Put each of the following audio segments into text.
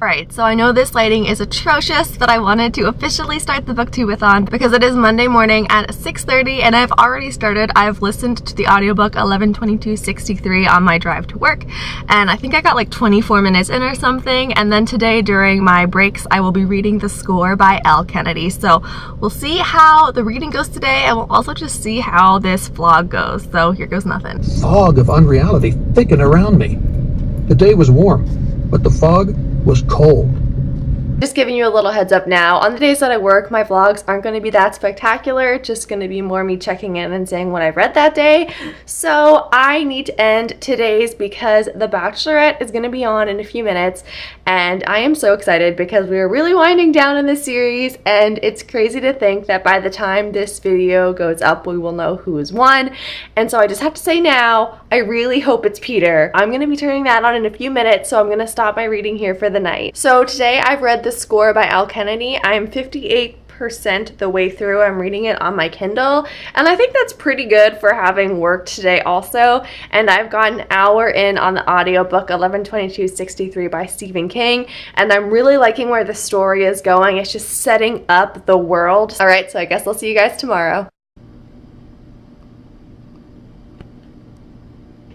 Alright, so I know this lighting is atrocious, but I wanted to officially start the BookTube-A-Thon because it is Monday morning at 6:30 and I've already started. I've listened to the audiobook 11:22:63 on my drive to work, and I think I got like 24 minutes in or something, and then today during my breaks I will be reading The Score by L. Kennedy. So we'll see how the reading goes today, and we'll also just see how this vlog goes. So here goes nothing. Fog of unreality thickened around me. The day was warm, but the fog was cold. Just giving you a little heads up now, on the days that I work, my vlogs aren't going to be that spectacular. It's just going to be more me checking in and saying what I've read that day. So I need to end today's because The Bachelorette is going to be on in a few minutes, and I am so excited because we are really winding down in this series, and it's crazy to think that by the time this video goes up, we will know who has won. And so I just have to say now, I really hope it's Peter. I'm going to be turning that on in a few minutes, so I'm going to stop my reading here for the night. So today I've read The Score by L. Kennedy. I'm 58% the way through. I'm reading it on my Kindle, and I think that's pretty good for having worked today also. And I've got an hour in on the audiobook 11:22:63 by Stephen King, and I'm really liking where the story is going. It's just setting up the world. All right, so I guess I'll see you guys tomorrow.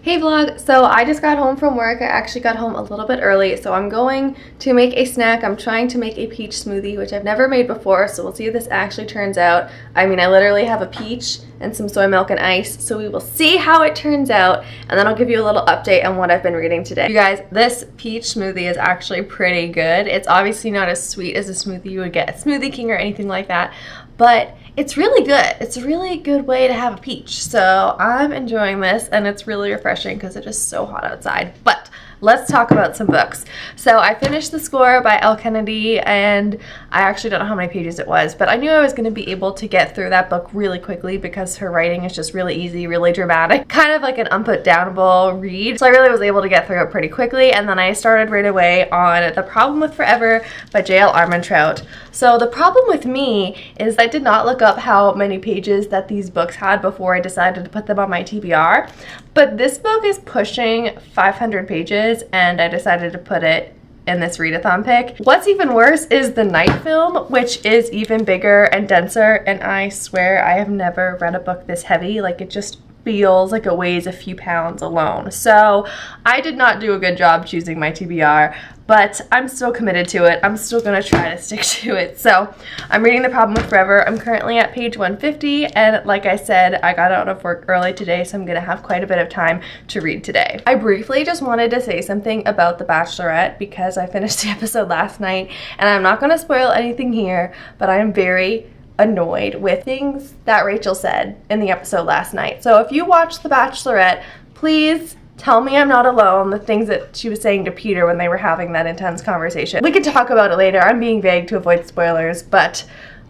Hey vlog, so I just got home from work. I actually got home a little bit early, so I'm going to make a snack. I'm trying to make a peach smoothie, which I've never made before, so we'll see if this actually turns out. I mean, I literally have a peach and some soy milk and ice, so we will see how it turns out, and then I'll give you a little update on what I've been reading today. You guys, this peach smoothie is actually pretty good. It's obviously not as sweet as a smoothie you would get at Smoothie King or anything like that, but it's really good. It's a really good way to have a peach. So I'm enjoying this, and it's really refreshing because it is so hot outside. But let's talk about some books. So I finished The Score by L. Kennedy, and I actually don't know how many pages it was, but I knew I was going to be able to get through that book really quickly because her writing is just really easy, really dramatic, kind of like an unputdownable read. So I really was able to get through it pretty quickly, and then I started right away on The Problem with Forever by J.L. Armentrout. So the problem with me is I did not look up how many pages that these books had before I decided to put them on my TBR, but this book is pushing 500 pages, and I decided to put it in this read-a-thon pick. What's even worse is the night film, which is even bigger and denser, and I swear I have never read a book this heavy. Like, it just feels like it weighs a few pounds alone. So I did not do a good job choosing my TBR, but I'm still committed to it. I'm still gonna try to stick to it. So I'm reading The Problem with Forever. I'm currently at page 150, and like I said, I got out of work early today, so I'm gonna have quite a bit of time to read today. I briefly just wanted to say something about The Bachelorette because I finished the episode last night, and I'm not gonna spoil anything here, but I'm very annoyed with things that Rachel said in the episode last night. So if you watched The Bachelorette, please tell me I'm not alone, the things that she was saying to Peter when they were having that intense conversation. We can talk about it later. I'm being vague to avoid spoilers, but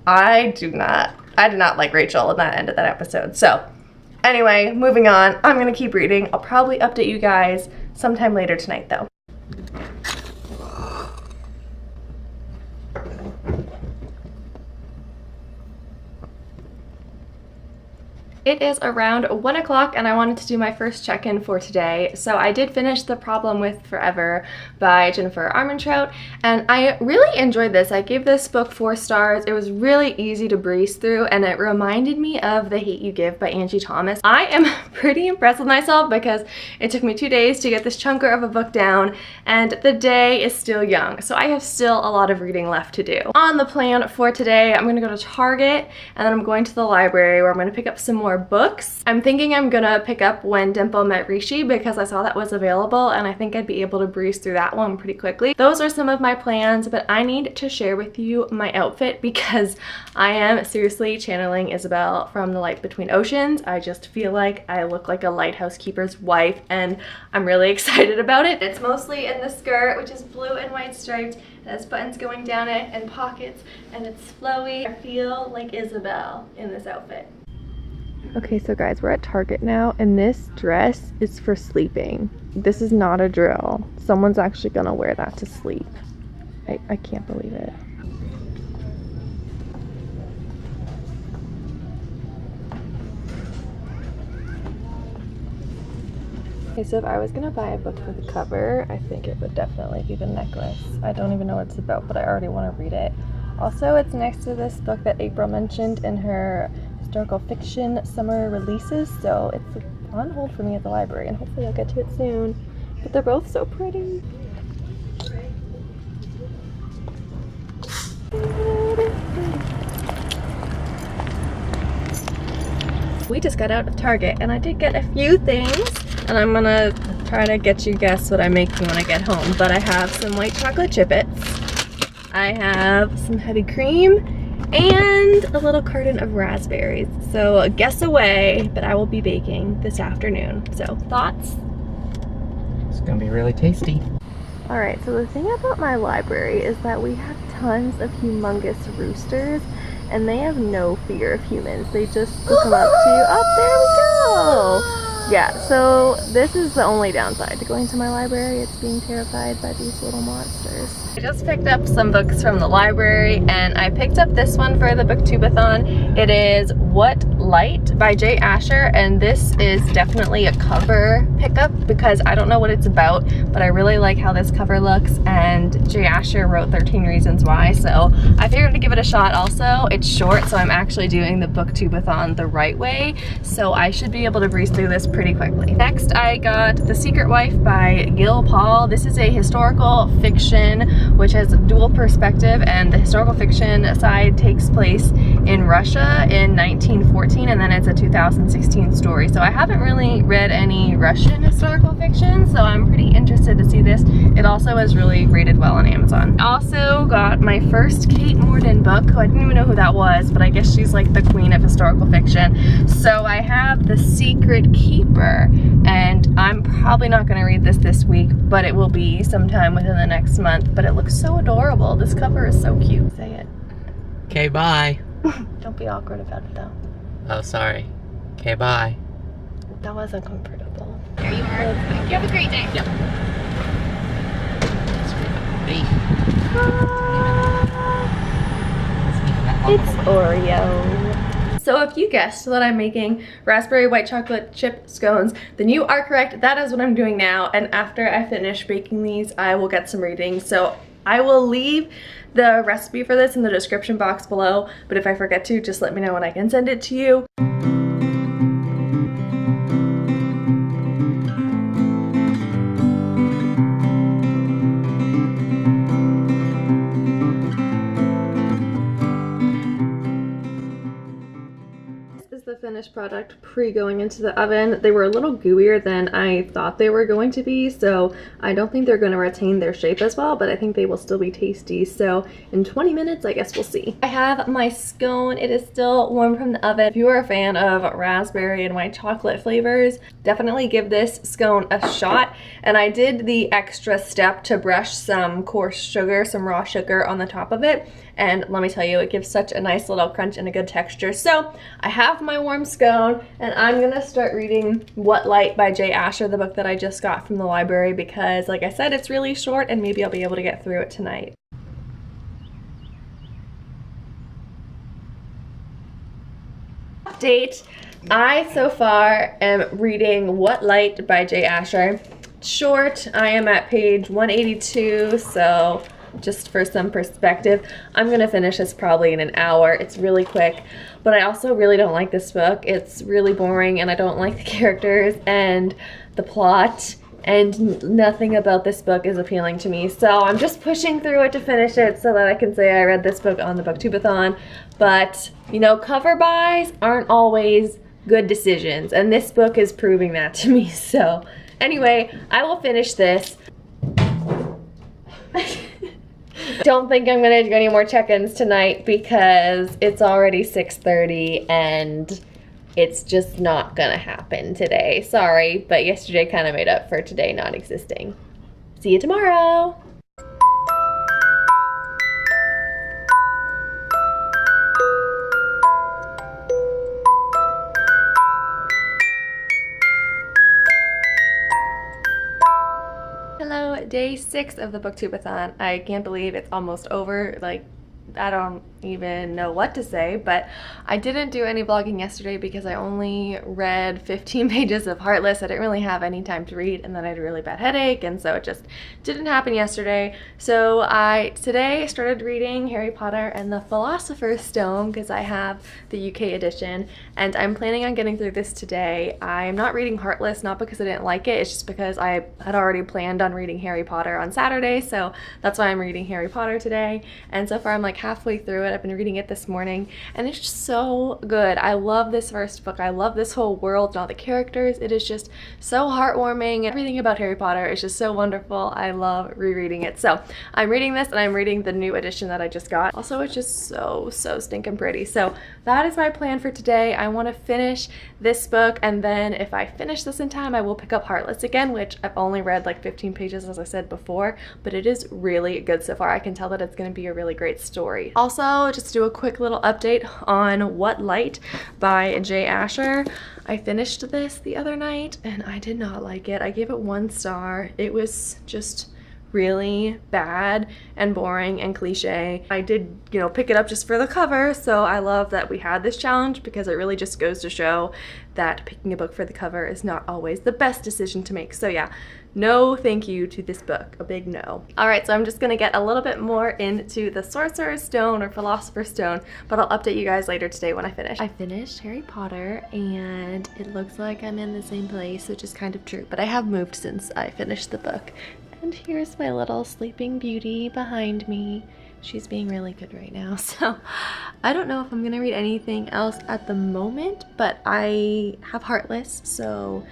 I did not like Rachel at that end of that episode. So anyway, moving on. I'm gonna keep reading. I'll probably update you guys sometime later tonight though. It is around 1 o'clock, and I wanted to do my first check-in for today. So I did finish The Problem with Forever by Jennifer Armentrout, and I really enjoyed this. I gave this book 4 stars. It was really easy to breeze through, and it reminded me of The Hate You Give by Angie Thomas. I am pretty impressed with myself because it took me 2 days to get this chunker of a book down, and the day is still young. So I have still a lot of reading left to do. On the plan for today, I'm gonna go to Target, and then I'm going to the library where I'm gonna pick up some more books. I'm thinking I'm gonna pick up When Dimple Met Rishi because I saw that was available, and I think I'd be able to breeze through that one pretty quickly. Those are some of my plans, but I need to share with you my outfit because I am seriously channeling Isabel from The Light Between Oceans. I just feel like I look like a lighthouse keeper's wife, and I'm really excited about it. It's mostly in the skirt, which is blue and white striped. It has buttons going down it and pockets, and it's flowy. I feel like Isabel in this outfit. Okay, so guys, we're at Target now, and this dress is for sleeping. This is not a drill. Someone's actually gonna wear that to sleep. I can't believe it. Okay, so if I was gonna buy a book for the cover, I think it would definitely be The Necklace. I don't even know what it's about, but I already want to read it. Also, it's next to this book that April mentioned in her historical fiction summer releases, so it's on hold for me at the library, and hopefully I'll get to it soon. But they're both so pretty. We just got out of Target, and I did get a few things, and I'm gonna try to get you guess what I'm making when I get home. But I have some white chocolate chip bits, I have some heavy cream, and a little carton of raspberries. So guess away, but I will be baking this afternoon. So thoughts? It's gonna be really tasty. All right, so the thing about my library is that we have tons of humongous roosters, and they have no fear of humans. They just will come up to you. Oh, there we go. Yeah, so this is the only downside to going to my library. It's being terrified by these little monsters. I just picked up some books from the library, and I picked up this one for the BookTube-A-Thon. It is What Light by Jay Asher, and this is definitely a cover pickup because I don't know what it's about, but I really like how this cover looks, and Jay Asher wrote 13 Reasons Why, so I figured to give it a shot also. It's short, so I'm actually doing the BookTube-A-Thon the right way, so I should be able to breeze through this pretty quickly. Next, I got The Secret Wife by Gil Paul. This is a historical fiction which has dual perspective, and the historical fiction side takes place in Russia in 1914, and then it's a 2016 story. So I haven't really read any Russian historical fiction, so I'm pretty interested to see this. It also is really rated well on Amazon. I also got my first Kate Morden book, who I didn't even know who that was, but I guess she's like the queen of historical fiction. So I have The Secret Keeper, and I'm probably not going to read this week, but it will be sometime within the next month. But it looks so adorable. This cover is so cute. Say it. Okay, bye. Don't be awkward about it though. Oh, sorry. Okay, bye. That wasn't comfortable. There you are. You have a great day. Yep. It's Oreo. So if you guessed that I'm making raspberry white chocolate chip scones, then you are correct. That is what I'm doing now, and after I finish baking these, I will get some reading. So I will leave the recipe for this in the description box below, but if I forget to, just let me know and I can send it to you. The finished product pre-going into the oven. They were a little gooier than I thought they were going to be, so I don't think they're going to retain their shape as well, but I think they will still be tasty. So in 20 minutes, I guess we'll see. I have my scone. It is still warm from the oven. If you are a fan of raspberry and white chocolate flavors, definitely give this scone a shot. And I did the extra step to brush some coarse sugar, some raw sugar on the top of it, and let me tell you, it gives such a nice little crunch and a good texture. So I have my warm scone, and I'm gonna start reading What Light by Jay Asher, the book that I just got from the library, because like I said, it's really short and maybe I'll be able to get through it tonight. Update. I so far am reading What Light by Jay Asher. Short. I am at page 182, so just for some perspective, I'm gonna finish this probably in an hour. It's really quick, but I also really don't like this book. It's really boring, and I don't like the characters and the plot, and nothing about this book is appealing to me. So I'm just pushing through it to finish it so that I can say I read this book on the BookTube-A-Thon. But, you know, cover buys aren't always good decisions, and this book is proving that to me. So anyway, I will finish this. Don't think I'm gonna do any more check-ins tonight because it's already 6:30 and it's just not gonna happen today. Sorry, but yesterday kind of made up for today not existing. See you tomorrow. Hello, day 6 of the BookTube-A-Thon. I can't believe it's almost over. Like, I don't even know what to say, but I didn't do any vlogging yesterday because I only read 15 pages of Heartless. I didn't really have any time to read, and then I had a really bad headache, and so it just didn't happen yesterday. So today started reading Harry Potter and the Philosopher's Stone because I have the UK edition, and I'm planning on getting through this today. I'm not reading Heartless, not because I didn't like it, it's just because I had already planned on reading Harry Potter on Saturday, so that's why I'm reading Harry Potter today. And so far I'm like halfway through it. I've been reading it this morning, and it's just so good. I love this first book. I love this whole world and all the characters. It is just so heartwarming. Everything about Harry Potter is just so wonderful. I love rereading it. So I'm reading this, and I'm reading the new edition that I just got. Also, it's just so stinking pretty. So that is my plan for today. I want to finish this book, and then if I finish this in time, I will pick up Heartless again, which I've only read like 15 pages, as I said before, but it is really good so far. I can tell that it's going to be a really great story. Also, just to do a quick little update on What Light by J. Asher. I finished this the other night, and I did not like it. I gave it 1 star. It was just really bad and boring and cliche. I did, you know, pick it up just for the cover, so I love that we had this challenge because it really just goes to show that picking a book for the cover is not always the best decision to make. So yeah, no thank you to this book, a big no. Alright, so I'm just gonna get a little bit more into the Sorcerer's Stone or Philosopher's Stone, but I'll update you guys later today when I finish. I finished Harry Potter, and it looks like I'm in the same place, which is kind of true, but I have moved since I finished the book. And here's my little sleeping beauty behind me. She's being really good right now. So I don't know if I'm gonna read anything else at the moment, but I have Heartless, so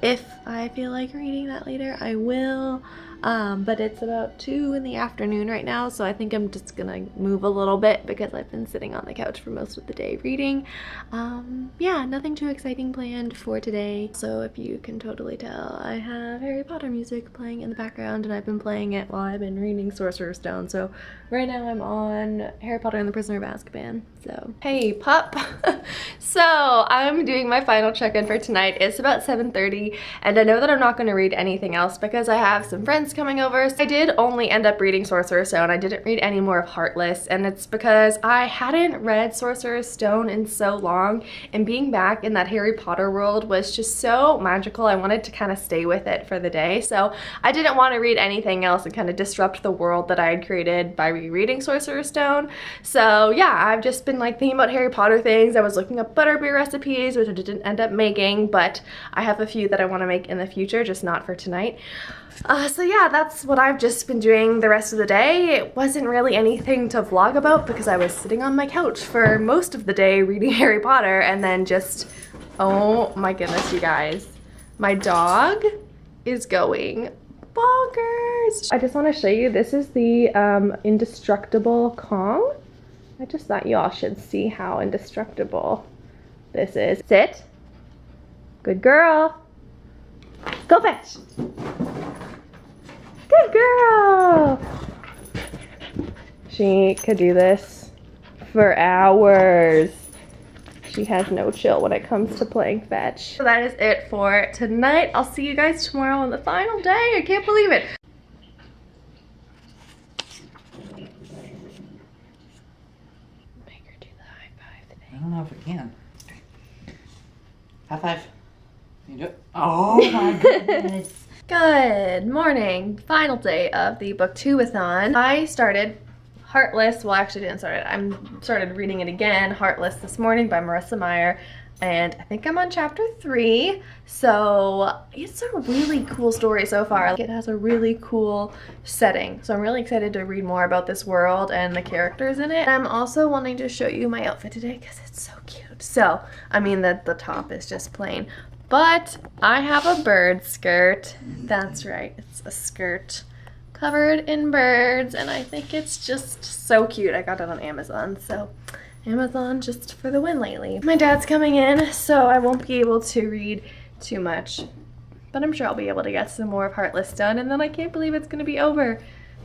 if I feel like reading that later, I will. But it's about 2 in the afternoon right now, so I think I'm just gonna move a little bit because I've been sitting on the couch for most of the day reading. Yeah, nothing too exciting planned for today. So if you can totally tell, I have Harry Potter music playing in the background, and I've been playing it while I've been reading Sorcerer's Stone. So right now I'm on Harry Potter and the Prisoner of Azkaban. So hey pup. So I'm doing my final check-in for tonight. It's about 7:30, and I know that I'm not going to read anything else because I have some friends coming over. So I did only end up reading Sorcerer's Stone. I didn't read any more of Heartless, and it's because I hadn't read Sorcerer's Stone in so long, and being back in that Harry Potter world was just so magical. I wanted to kind of stay with it for the day, so I didn't want to read anything else and kind of disrupt the world that I had created by rereading Sorcerer's Stone. So yeah, I've just been like thinking about Harry Potter things. I was looking up butterbeer recipes, which I didn't end up making, but I have a few that I want to make in the future, just not for tonight. So yeah, that's what I've just been doing the rest of the day. It wasn't really anything to vlog about because I was sitting on my couch for most of the day reading Harry Potter, and then just, oh my goodness, you guys. My dog is going bonkers. I just want to show you, this is the indestructible Kong. I just thought y'all should see how indestructible this is. Sit. Good girl. Go fetch. Good girl. She could do this for hours. She has no chill when it comes to playing fetch. So that is it for tonight. I'll see you guys tomorrow on the final day. I can't believe it. Make her do the high five today. I don't know if I can. High five. You do it. Oh my goodness. Good morning. Final day of the BookTube-A-Thon. I started Heartless. Well, actually didn't start it. I started reading it again, Heartless, this morning by Marissa Meyer. And I think I'm on chapter 3. So it's a really cool story so far. It has a really cool setting. So I'm really excited to read more about this world and the characters in it. And I'm also wanting to show you my outfit today because it's so cute. So, I mean, the top is just plain. But I have a bird skirt. That's right, it's a skirt covered in birds, and I think it's just so cute. I got it on Amazon, so Amazon just for the win lately. My dad's coming in, so I won't be able to read too much, but I'm sure I'll be able to get some more of Heartless done, and then I can't believe it's gonna be over.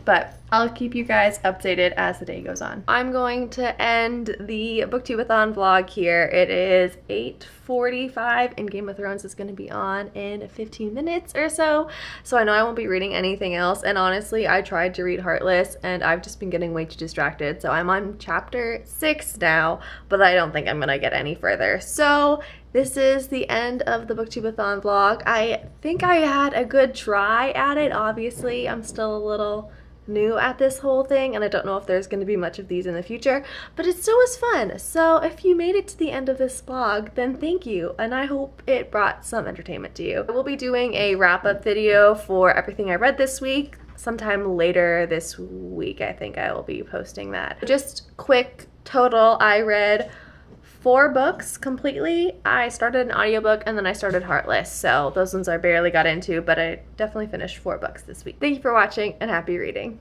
but I'll keep you guys updated as the day goes on. I'm going to end the BookTube-A-Thon vlog here. It is 8:45 and Game of Thrones is going to be on in 15 minutes or so. So I know I won't be reading anything else. And honestly, I tried to read Heartless and I've just been getting way too distracted. So I'm on chapter 6 now, but I don't think I'm going to get any further. So this is the end of the BookTube-A-Thon vlog. I think I had a good try at it. Obviously, I'm still a little new at this whole thing and I don't know if there's going to be much of these in the future, but it still was fun. So if you made it to the end of this vlog, then thank you, and I hope it brought some entertainment to you. I will be doing a wrap-up video for everything I read this week. Sometime later this week, I think I will be posting that. Just quick total, I read 4 books completely. I started an audiobook and then I started Heartless, so those ones I barely got into, but I definitely finished 4 books this week. Thank you for watching and happy reading.